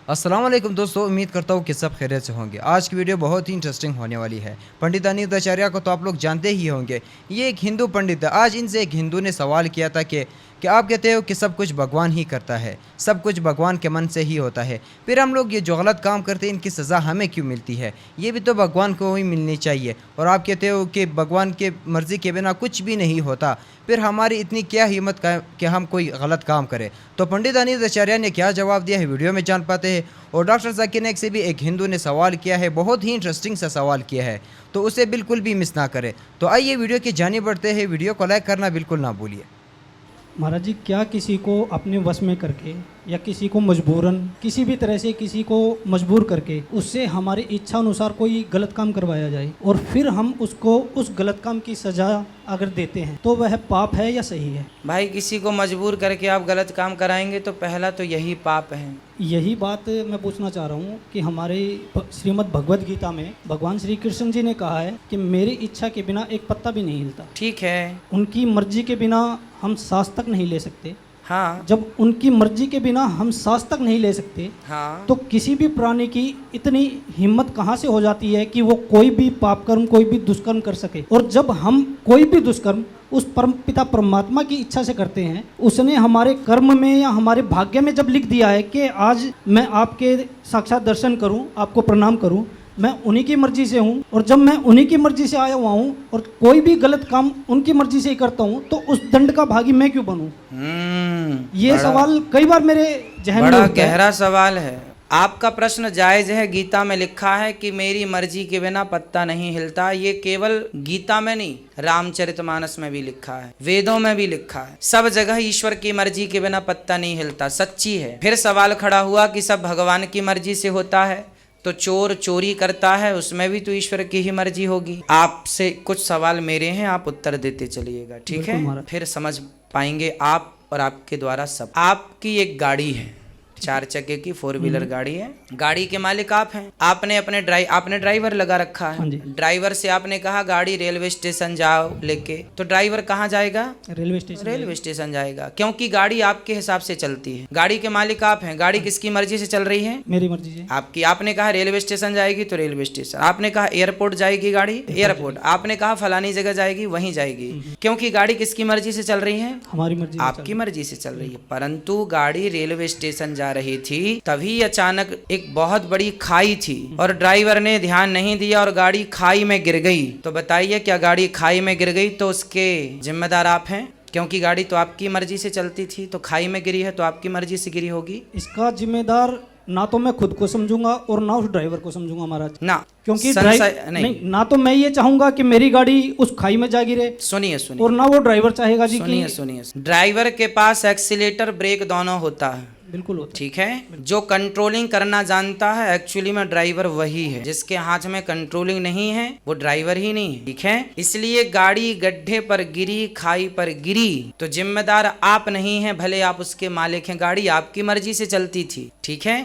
अस्सलाम वालेकुम दोस्तों, उम्मीद करता हूँ कि सब खैरियत से होंगे। आज की वीडियो बहुत ही इंटरेस्टिंग होने वाली है। पंडित अनिरुद्ध आचार्य को तो आप लोग जानते ही होंगे। ये एक हिंदू पंडित है। आज इनसे एक हिंदू ने सवाल किया था कि आप कहते हो कि सब कुछ भगवान ही करता है, सब कुछ भगवान के मन से ही होता है, फिर हम लोग ये जो गलत काम करते हैं इनकी सज़ा हमें क्यों मिलती है? ये भी तो भगवान को ही मिलनी चाहिए। और आप कहते हो कि भगवान के मर्ज़ी के बिना कुछ भी नहीं होता, फिर हमारी इतनी क्या हिम्मत कि हम कोई गलत काम करें? तो पंडित अनिरुद्ध आचार्य ने क्या जवाब दिया है वीडियो में जान पाते हैं। और डॉक्टर जाकिर नाइक से भी एक हिंदू ने सवाल किया है, बहुत ही इंटरेस्टिंग सा सवाल किया है, तो उसे बिल्कुल भी मिस ना करें। तो आइए वीडियो की जानिब बढ़ते हैं। वीडियो को लाइक करना बिल्कुल ना भूलिए। महाराज जी, क्या किसी को अपने वश में करके या किसी को मजबूरन किसी भी तरह से किसी को मजबूर करके उससे हमारी इच्छा अनुसार कोई गलत काम करवाया जाए और फिर हम उसको उस गलत काम की सजा अगर देते हैं तो वह पाप है या सही है? भाई, किसी को मजबूर करके आप गलत काम कराएंगे तो पहला तो यही पाप है। यही बात मैं पूछना चाह रहा हूँ कि हमारे श्रीमद् भगवद गीता में भगवान श्री कृष्ण जी ने कहा है कि मेरी इच्छा के बिना एक पत्ता भी नहीं हिलता। ठीक है। उनकी मर्जी के बिना हम सांस तक नहीं ले सकते। हाँ। जब उनकी मर्जी के बिना हम सांस तक नहीं ले सकते, हाँ। तो किसी भी प्राणी की इतनी हिम्मत कहाँ से हो जाती है कि वो कोई भी पाप कर्म, कोई भी दुष्कर्म कर सके? और जब हम कोई भी दुष्कर्म उस परम पिता परमात्मा की इच्छा से करते हैं, उसने हमारे कर्म में या हमारे भाग्य में जब लिख दिया है कि आज मैं आपके साक्षात दर्शन करूं, आपको प्रणाम करूं, मैं उन्हीं की मर्जी से हूँ, और जब मैं उन्हीं की मर्जी से आया हुआ हूँ और कोई भी गलत काम उनकी मर्जी से ही करता हूँ, तो उस दंड का भागी मैं क्यों बनूं? ये सवाल कई बार मेरे जहन में बड़ा गहरा सवाल है। आपका प्रश्न जायज है। गीता में लिखा है कि मेरी मर्जी के बिना पत्ता नहीं हिलता। ये केवल गीता में नहीं, रामचरितमानस में भी लिखा है, वेदों में भी लिखा है। सब जगह ईश्वर की मर्जी के बिना पत्ता नहीं हिलता, सच्ची है। फिर सवाल खड़ा हुआ कि सब भगवान की मर्जी से होता है, तो चोर चोरी करता है, उसमें भी तो ईश्वर की ही मर्जी होगी। आपसे कुछ सवाल मेरे हैं, आप उत्तर देते चलिएगा, ठीक है? फिर समझ पाएंगे आप और आपके द्वारा सब। आपकी एक गाड़ी है, 4 चक्के की 4 व्हीलर गाड़ी है। गाड़ी के मालिक आप हैं। आपने आपने ड्राइवर लगा रखा है। ड्राइवर से आपने कहा गाड़ी रेलवे स्टेशन जाओ लेके, तो ड्राइवर कहाँ जाएगा? रेलवे स्टेशन जाएगा, क्योंकि गाड़ी आपके हिसाब से चलती है। गाड़ी के मालिक आप हैं। गाड़ी किसकी मर्जी से चल रही है? मेरी मर्जी से। आपकी। आपने कहा रेलवे स्टेशन जाएगी तो रेलवे स्टेशन, आपने कहा एयरपोर्ट जाएगी गाड़ी, एयरपोर्ट, आपने कहा फलानी जगह जाएगी, वहीं जाएगी, क्योंकि गाड़ी किसकी मर्जी से चल रही है? हमारी मर्जी। आपकी मर्जी से चल रही है। परंतु गाड़ी रेलवे स्टेशन जा रही थी, तभी अचानक एक बहुत बड़ी खाई थी और ड्राइवर ने ध्यान नहीं दिया और गाड़ी खाई में गिर गई। तो बताइए, क्या गाड़ी खाई में गिर गई तो उसके जिम्मेदार आप हैं? क्योंकि गाड़ी तो आपकी मर्जी से चलती थी, तो खाई में गिरी है तो आपकी मर्जी से गिरी होगी। इसका जिम्मेदार ना तो मैं खुद को समझूंगा और ना उस ड्राइवर को समझूंगा महाराज। ना, क्योंकि नहीं, ना तो मैं ये चाहूंगा कि मेरी गाड़ी उस खाई में जा गिरे, सुनिए, और ना वो ड्राइवर चाहेगा जी। सुनिए, ड्राइवर के पास एक्सीलेटर ब्रेक दोनों होता है। बिल्कुल होता है। ठीक है। जो कंट्रोलिंग करना जानता है एक्चुअली में ड्राइवर वही है। जिसके हाथ में कंट्रोलिंग नहीं है वो ड्राइवर ही नहीं है। ठीक है। इसलिए गाड़ी गड्ढे पर गिरी, खाई पर गिरी, तो जिम्मेदार आप नहीं है, भले आप उसके मालिक हैं। गाड़ी आपकी मर्जी से चलती थी, ठीक है,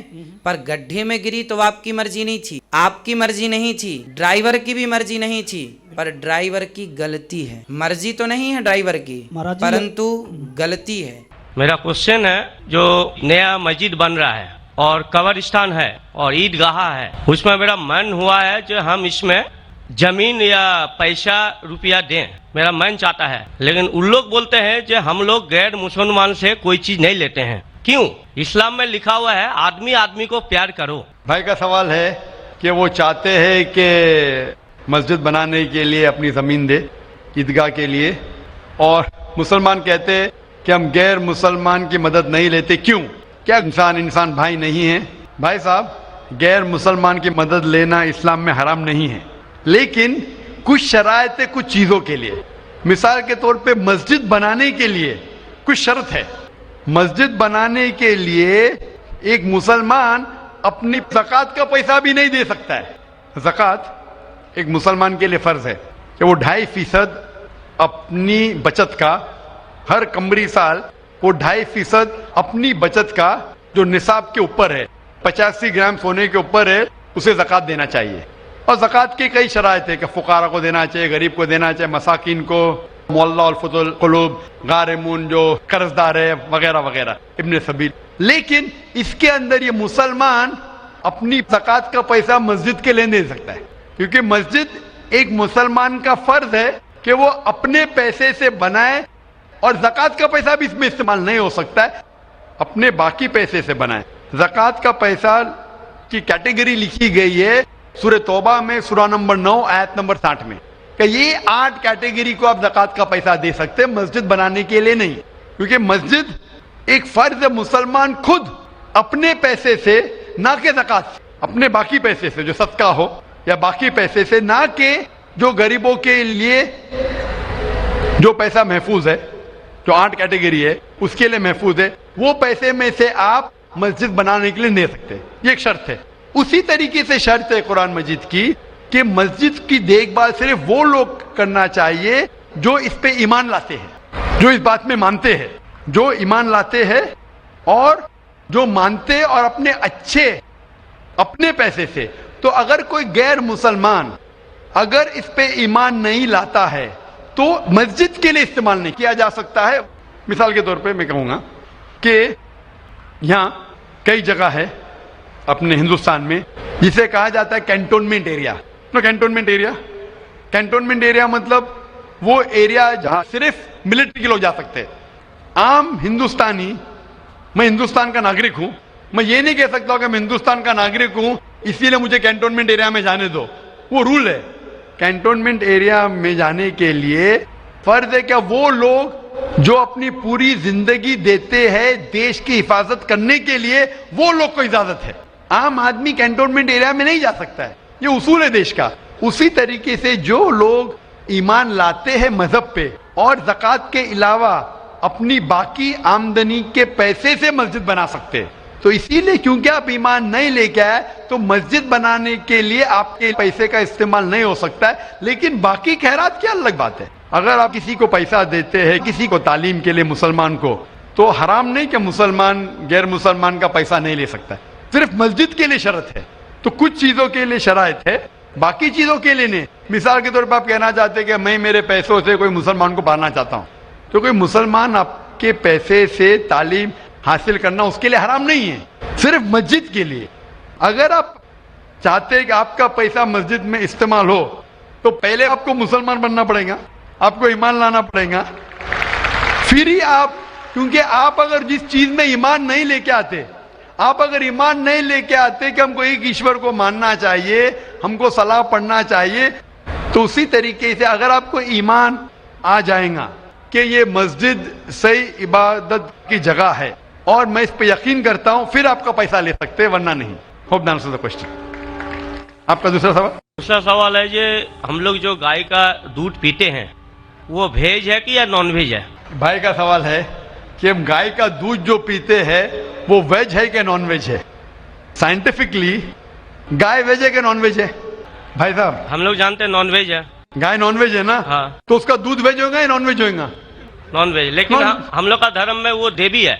पर गड्ढे में गिरी तो आपकी मर्जी नहीं थी, आपकी मर्जी नहीं थी, ड्राइवर की भी मर्जी नहीं थी, पर ड्राइवर की गलती है। मर्जी तो नहीं है ड्राइवर की, परंतु गलती है। मेरा क्वेश्चन है, जो नया मस्जिद बन रहा है और कब्रिस्तान है और ईदगाह है, उसमें मेरा मन हुआ है कि हम इसमें जमीन या पैसा रुपया दें, मेरा मन चाहता है। लेकिन उन लोग बोलते हैं कि हम लोग गैर मुसलमान से कोई चीज नहीं लेते हैं। क्यों? इस्लाम में लिखा हुआ है आदमी आदमी को प्यार करो। भाई का सवाल है कि वो चाहते हैं कि मस्जिद बनाने के लिए अपनी ज़मीन दे ईदगाह के लिए, और मुसलमान कहते हैं कि हम गैर मुसलमान की मदद नहीं लेते। क्यों? क्या इंसान भाई नहीं है? भाई साहब, गैर मुसलमान की मदद लेना इस्लाम में हराम नहीं है, लेकिन कुछ शराइत है कुछ चीज़ों के लिए। मिसाल के तौर पे मस्जिद बनाने के लिए कुछ शर्त है। मस्जिद बनाने के लिए एक मुसलमान अपनी ज़कात का पैसा भी नहीं दे सकता है। ज़कात एक मुसलमान के लिए फ़र्ज़ है कि वो 2.5% अपनी बचत का, हर कमरी साल वो 2.5% अपनी बचत का, जो निसाब के ऊपर है, 85 ग्राम सोने के ऊपर है, उसे ज़कात देना चाहिए। और ज़कात की कई शराइत है कि फ़ुक़ारा को देना चाहिए, गरीब को देना चाहिए, मसाकिन को, मुअल्ला और फुतुल क़ुलूब, गारिमून जो कर्जदार है, वगैरह वगैरह, इब्न सबील। लेकिन इसके अंदर ये मुसलमान अपनी ज़कात का पैसा मस्जिद के लिए दे सकता है, क्योंकि मस्जिद एक मुसलमान का फर्ज है कि वो अपने पैसे से बनाए, और ज़कात का पैसा भी इसमें इस्तेमाल नहीं हो सकता है, अपने बाकी पैसे से बनाए। ज़कात का पैसा की कैटेगरी लिखी गई है सूरह तौबा में, सूरा नंबर 9 आयत नंबर 60 में, कि ये 8 कैटेगरी को आप ज़कात का पैसा दे सकते हैं, मस्जिद बनाने के लिए नहीं, क्योंकि मस्जिद एक फर्ज है। मुसलमान खुद अपने पैसे से, ना के ज़कात से, अपने बाकी पैसे से जो सदका हो या बाकी पैसे से, ना के जो गरीबों के लिए जो पैसा महफूज है, जो 8 कैटेगरी है उसके लिए महफूज है, वो पैसे में से आप मस्जिद बनाने के लिए दे सकते हैं। ये एक शर्त है। उसी तरीके से शर्त है कुरान मजीद की कि मस्जिद की देखभाल सिर्फ वो लोग करना चाहिए जो इस पे ईमान लाते हैं, जो इस बात में मानते हैं, जो ईमान लाते हैं और जो मानते और अपने अच्छे अपने पैसे से। तो अगर कोई गैर मुसलमान अगर इस पे ईमान नहीं लाता है तो मस्जिद के लिए इस्तेमाल नहीं किया जा सकता है। मिसाल के तौर पे मैं कहूँगा कि यहाँ कई जगह है अपने हिंदुस्तान में जिसे कहा जाता है कैंटोनमेंट एरिया। कैंटोनमेंट एरिया मतलब वो एरिया जहाँ सिर्फ मिलिट्री के लोग जा सकते हैं। आम हिंदुस्तानी, मैं हिंदुस्तान का नागरिक हूँ, मैं ये नहीं कह सकता कि मैं हिंदुस्तान का नागरिक हूँ इसीलिए मुझे कैंटोनमेंट एरिया में जाने दो। वो रूल है। कैंटोनमेंट एरिया में जाने के लिए फर्ज है क्या वो लोग जो अपनी पूरी जिंदगी देते हैं देश की हिफाजत करने के लिए, वो लोग को इजाजत है। आम आदमी कैंटोनमेंट एरिया में नहीं जा सकता है, ये उसूल है देश का। उसी तरीके से जो लोग ईमान लाते हैं मजहब पे और ज़कात के अलावा अपनी बाकी आमदनी के पैसे से मस्जिद बना सकते हैं। तो इसीलिए क्योंकि आप ईमान नहीं लेके आए तो मस्जिद बनाने के लिए आपके पैसे का इस्तेमाल नहीं हो सकता है। लेकिन बाकी खैरात की अलग बात है। अगर आप किसी को पैसा देते हैं, किसी को तालीम के लिए मुसलमान को, तो हराम नहीं कि मुसलमान गैर मुसलमान का पैसा नहीं ले सकता है। सिर्फ मस्जिद के लिए शर्त है। तो कुछ चीजों के लिए शराइत है, बाकी चीजों के लिए नहीं। मिसाल के तौर पर आप कहना चाहते हैं कि मैं मेरे पैसों से कोई मुसलमान को पालना चाहता हूं, तो कोई मुसलमान आपके पैसे से तालीम हासिल करना उसके लिए हराम नहीं है, सिर्फ मस्जिद के लिए। अगर आप चाहते हैं कि आपका पैसा मस्जिद में इस्तेमाल हो तो पहले आपको मुसलमान बनना पड़ेगा, आपको ईमान लाना पड़ेगा, फिर ही आप, क्योंकि आप अगर जिस चीज में ईमान नहीं लेके आते, आप अगर ईमान नहीं लेके आते कि हमको एक ईश्वर को मानना चाहिए, हमको सलाह पढ़ना चाहिए, तो उसी तरीके से अगर आपको ईमान आ जाएगा कि ये मस्जिद सही इबादत की जगह है और मैं इस पे यकीन करता हूं, फिर आपका पैसा ले सकते हैं, वरना नहीं। Hope the answer the question. आपका दूसरा सवाल है ये हम लोग जो गाय का दूध पीते हैं वो वेज है कि या नॉन वेज है? भाई का सवाल है कि हम गाय का दूध जो पीते हैं वो वेज है कि नॉन वेज है। साइंटिफिकली गाय वेज है कि नॉन वेज है? भाई साहब हम लोग जानते हैं नॉन वेज है। गाय नॉन वेज है ना? हाँ। तो उसका दूध वेज होगा या नॉन वेज होगा? Non veg. लेकिन हम लोग का धर्म में वो देवी है।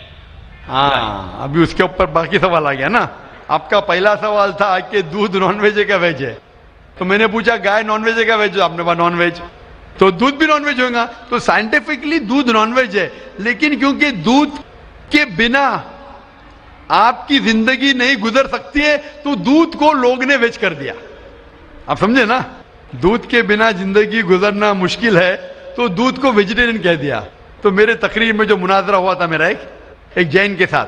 हाँ, अभी उसके ऊपर बाकी सवाल आ गया ना। आपका पहला सवाल था कि दूध नॉन वेज है क्या वेज है, तो मैंने पूछा गाय नॉन वेज है क्या वेज, आपने कहा नॉन वेज, तो दूध भी नॉन वेज होगा। तो साइंटिफिकली दूध नॉन वेज है, लेकिन क्योंकि दूध के बिना आपकी जिंदगी नहीं गुजर सकती है तो दूध को लोग ने वेज कर दिया। आप समझे ना? दूध के बिना जिंदगी गुजरना मुश्किल है तो दूध को वेजिटेरियन कह दिया। तो मेरे तकरीर में जो मुनाजरा हुआ था मेरा एक जैन के साथ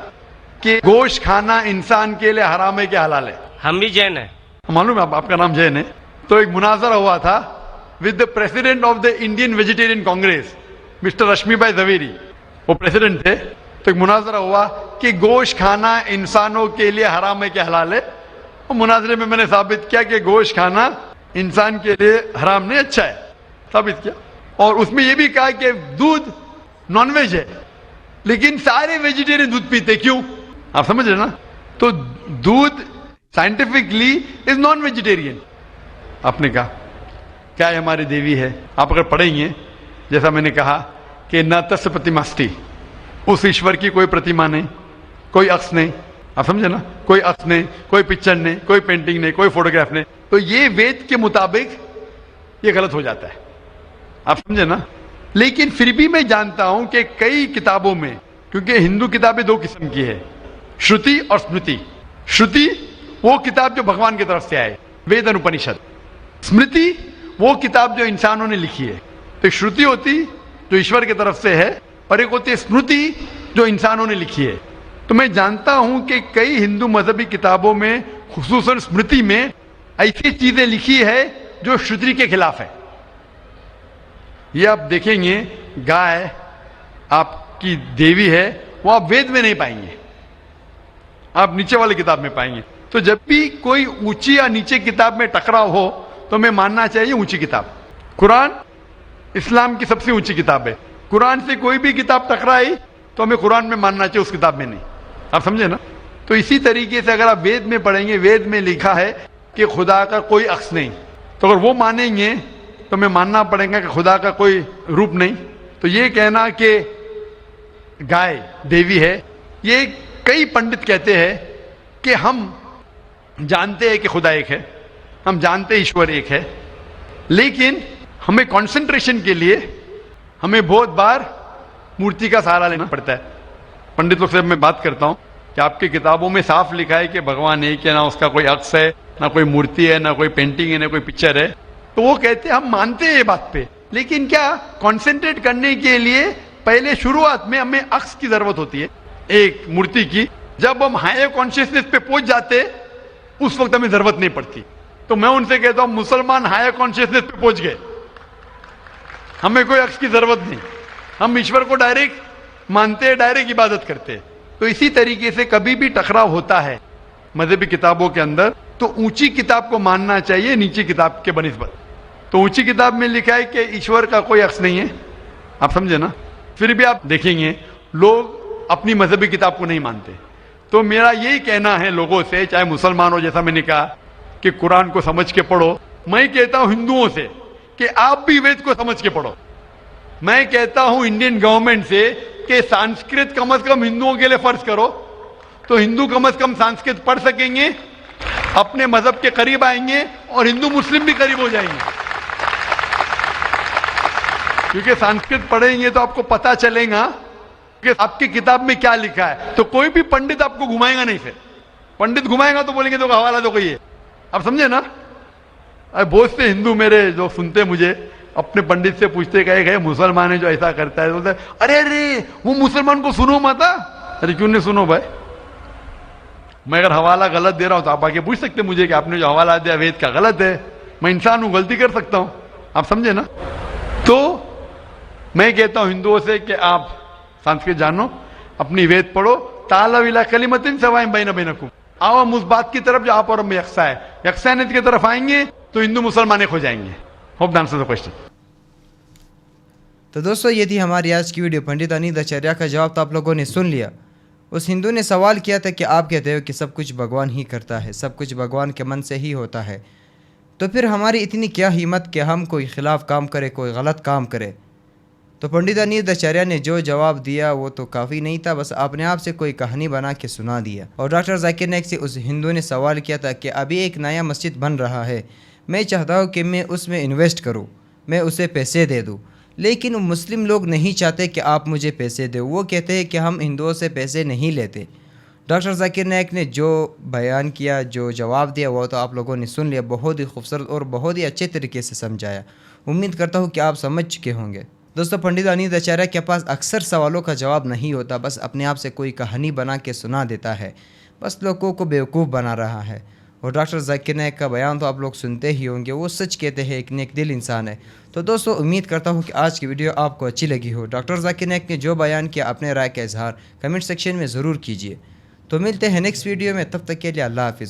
कि गोश्त खाना इंसान के लिए हराम है कि हलाल है। हम भी जैन है, मालूम है आपका नाम जैन है। तो एक मुनाजरा हुआ था with the president of the Indian Vegetarian Congress, Mister Rashmi bhai Jhaveri, वो प्रेसिडेंट थे। तो एक मुनाजरा हुआ कि गोश्त खाना इंसानों के लिए हराम है कि हलाल है। और मुनाजरे में मैंने साबित किया कि गोश्त खाना इंसान के लिए हराम नहीं, अच्छा है, साबित किया। और उसमें यह भी कहा कि दूध नॉनवेज है, लेकिन सारे वेजिटेरियन दूध पीते, क्यों? आप समझ रहे ना? तो दूध साइंटिफिकली इज नॉन वेजिटेरियन। आपने कहा क्या है, हमारी देवी है। आप अगर पढ़ेंगे, जैसा मैंने कहा कि न तस्य प्रतिमास्ति, उस ईश्वर की कोई प्रतिमा नहीं, कोई अक्स नहीं। आप समझे ना? कोई अक्स नहीं, कोई पिक्चर नहीं, कोई पेंटिंग नहीं, कोई फोटोग्राफ नहीं। तो ये वेद के मुताबिक ये गलत हो जाता है। आप समझे ना? लेकिन फिर भी मैं जानता हूं कि कई किताबों में, क्योंकि हिंदू किताबें दो किस्म की है, श्रुति और स्मृति। श्रुति वो किताब जो भगवान की तरफ से आए, वेद और उपनिषद। स्मृति वो किताब जो इंसानों ने लिखी है। तो श्रुति होती जो ईश्वर की तरफ से है और एक होती है स्मृति जो इंसानों ने लिखी है। तो मैं जानता हूं कि कई हिंदू मजहबी किताबों में, खुसूसन स्मृति में, ऐसी चीजें लिखी है जो श्रुति के खिलाफ है। ये आप देखेंगे, गाय आपकी देवी है, वो आप वेद में नहीं पाएंगे, आप नीचे वाली किताब में पाएंगे। तो जब भी कोई ऊंची या नीचे किताब में टकराव हो तो हमें मानना चाहिए ऊंची किताब। कुरान इस्लाम की सबसे ऊंची किताब है। कुरान से कोई भी किताब टकराई तो हमें कुरान में मानना चाहिए, उस किताब में नहीं। आप समझे ना? तो इसी तरीके से अगर आप वेद में पढ़ेंगे, वेद में लिखा है कि खुदा का कोई अक्स नहीं, तो अगर वो मानेंगे तो हमें मानना पड़ेगा कि खुदा का कोई रूप नहीं। तो ये कहना कि गाय देवी है, ये कई पंडित कहते हैं कि हम जानते हैं कि खुदा एक है, हम जानते हैं ईश्वर एक है, लेकिन हमें कंसंट्रेशन के लिए हमें बहुत बार मूर्ति का सहारा लेना पड़ता है। पंडित लोग से मैं बात करता हूं कि आपकी किताबों में साफ लिखा है कि भगवान एक है, ना उसका कोई अक्स है, ना कोई मूर्ति है, ना कोई पेंटिंग है, ना कोई पिक्चर है। तो वो कहते हैं हम मानते हैं ये बात पे, लेकिन क्या कंसंट्रेट करने के लिए पहले शुरुआत में हमें अक्स की जरूरत होती है, एक मूर्ति की। जब हम हायर कॉन्शियसनेस पे पहुंच जाते उस वक्त हमें जरूरत नहीं पड़ती। तो मैं उनसे कहता हूं मुसलमान हायर कॉन्शियसनेस पे पहुंच गए, हमें कोई अक्स की जरूरत नहीं, हम ईश्वर को डायरेक्ट मानते हैं, डायरेक्ट इबादत करते हैं। तो इसी तरीके से कभी भी टकराव होता है मजहबी किताबों के अंदर तो ऊंची किताब को मानना चाहिए नीची किताब के बनिस्बत। तो ऊंची किताब में लिखा है कि ईश्वर का कोई अक्स नहीं है, आप समझे ना? फिर भी आप देखेंगे लोग अपनी मजहबी किताब को नहीं मानते। तो मेरा यही कहना है लोगों से, चाहे मुसलमान हो, जैसा मैंने कहा कि कुरान को समझ के पढ़ो, मैं कहता हूं हिंदुओं से कि आप भी वेद को समझ के पढ़ो। मैं कहता हूं इंडियन गवर्नमेंट से कि संस्कृत कम से कम हिंदुओं के लिए फर्ज करो, तो हिंदू कम से कम संस्कृत पढ़ सकेंगे, अपने मजहब के करीब आएंगे और हिंदू मुस्लिम भी करीब हो जाएंगे। क्योंकि संस्कृत पढ़ेंगे तो आपको पता चलेगा कि आपकी किताब में क्या लिखा है। तो कोई भी पंडित आपको घुमाएगा नहीं, फिर पंडित घुमाएगा तो बोलेंगे तो हवाला दो, ये आप समझे ना? बहुत से हिंदू मेरे जो सुनते मुझे अपने पंडित से पूछते गए मुसलमान है जो ऐसा करता है, बोलते अरे अरे वो मुसलमान को सुनो मत। अरे क्यों नहीं सुनो भाई? मैं अगर हवाला गलत दे रहा हूं तो आप आके पूछ सकते मुझे कि आपने जो हवाला दिया वेद का गलत है। मैं इंसान हूं, गलती कर सकता हूं, आप समझे ना? तो मैं कहता हूं हिंदुओं से कि आप संस्कृत जानो, अपनी वेद पढ़ो, ताला विला कलिमतिन सवाइम बैना बैनकुम। आओ हम उस बात की तरफ जो आप और हम यकसा है, यकसानियत की तरफ आएंगे तो हिंदू मुसलमान एक हो जाएंगे। Hope the answer the question. तो दोस्तों ये थी हमारी आज की वीडियो। पंडित अनिल आचार्य का जवाब तो आप लोगों ने सुन लिया। उस हिंदू ने सवाल किया था कि आप कहते हो कि सब कुछ भगवान ही करता है, सब कुछ भगवान के मन से ही होता है, तो फिर हमारी इतनी क्या हिम्मत कि हम कोई खिलाफ काम करें, कोई गलत काम करें। तो पंडित अनिल आचार्य ने जो जवाब दिया वो तो काफ़ी नहीं था, बस अपने आप से कोई कहानी बना के सुना दिया। और डॉक्टर जाकिर नाइक से उस हिंदू ने सवाल किया था कि अभी एक नया मस्जिद बन रहा है, मैं चाहता हूँ कि मैं उसमें इन्वेस्ट करूँ, मैं उसे पैसे दे दूँ, लेकिन मुस्लिम लोग नहीं चाहते कि आप मुझे पैसे दो, वो कहते हैं कि हम हिंदुओं से पैसे नहीं लेते। डॉक्टर जाकिर नाइक ने जो बयान किया, जो जवाब दिया, वो तो आप लोगों ने सुन लिया। बहुत ही खूबसूरत और बहुत ही अच्छे तरीके से समझाया। उम्मीद करता हूँ कि आप समझ चुके होंगे। दोस्तों पंडित अनिल आचार्य के पास अक्सर सवालों का जवाब नहीं होता, बस अपने आप से कोई कहानी बना के सुना देता है, बस लोगों को बेवकूफ़ बना रहा है। और डॉक्टर जाकिर नाइक का बयान तो आप लोग सुनते ही होंगे, वो सच कहते हैं, एक नेक दिल इंसान है। तो दोस्तों उम्मीद करता हूँ कि आज की वीडियो आपको अच्छी लगी हो। डॉक्टर जाकिर नाइक ने जो बयान किया, अपने राय का इजहार कमेंट सेक्शन में ज़रूर कीजिए। तो मिलते हैं नेक्स्ट वीडियो में, तब तक के लिए अल्लाह हाफिज़।